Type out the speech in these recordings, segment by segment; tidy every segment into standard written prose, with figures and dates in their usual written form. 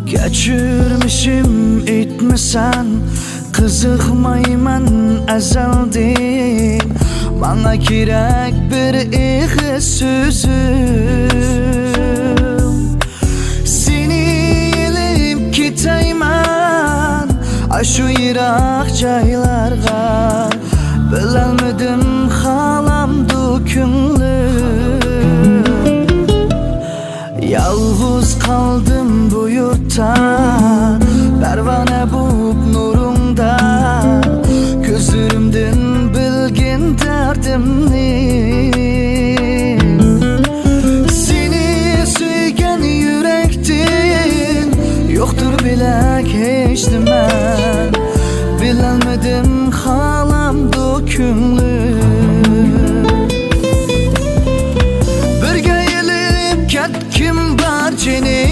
Geçirmişim etmesen kızıkmayman ezelden. Bana gerek bir iyi sözüm. Seni elip giteyman aşu yirak caylarga. Bilemedim halamdı künlüm. Yalğız kaldım bu yurtta, pervane bup nurunda. Gözlerimden bilgin derdimni. Seni suygen yürektin yoktur bilek hiç dimen. Bilemedim halamdı künlüm. Birge gelip ketkim bar cenim.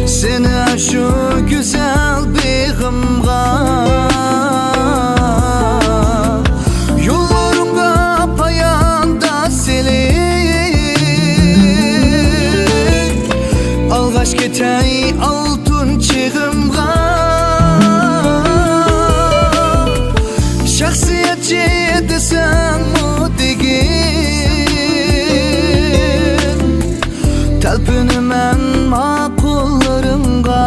Seni şu güzel begimga. Yollarımga payanda selik. Algaç ketey altın çığımga. Şahsiyetçi desen o digin. Talpınımen makullarınga.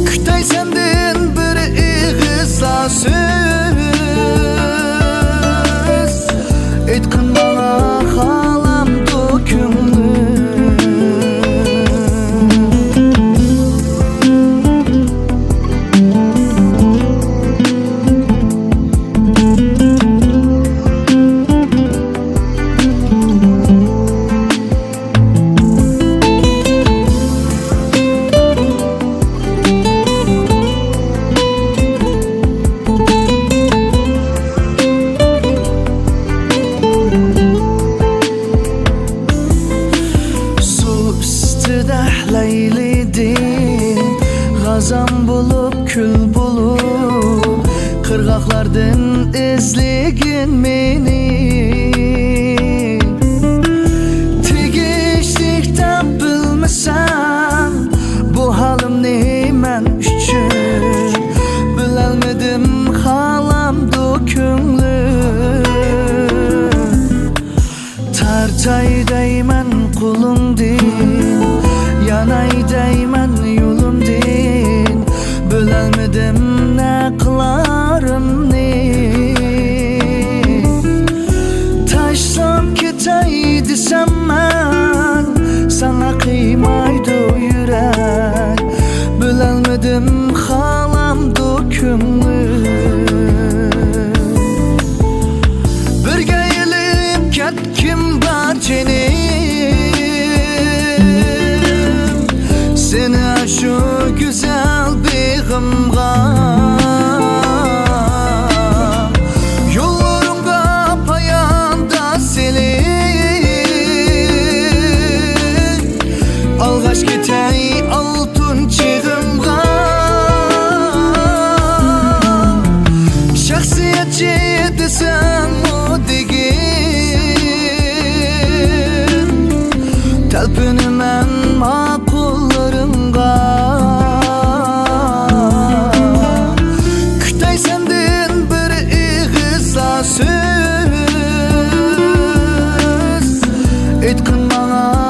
Kütay senden bir iğizla söz. Etkin bana halam dökümlü. Leyliydin gazam bulup kül bulup. Kırgaklardan izlegin meni. Tegişlikten bilmesen bu halim neymen üçün. Bilelmedim halamdı künlüm. Tartay deymen kulum din, yanay deymen yolum din. Bilelmedim ne kılarım ne. Taşsam ketey desem ben, sana kıymaydı yürek. Bilelmedim halam dökümlü. Birge gelip ketkim bar cenim. Seni şu güzel begimga. Yollarımga payanda selik. Algaç ketey altın çığımga. Şahsiyetçi desen o digin. Talpınımen makullarınga. Kütay senden bir iğizla söz. Etkin bana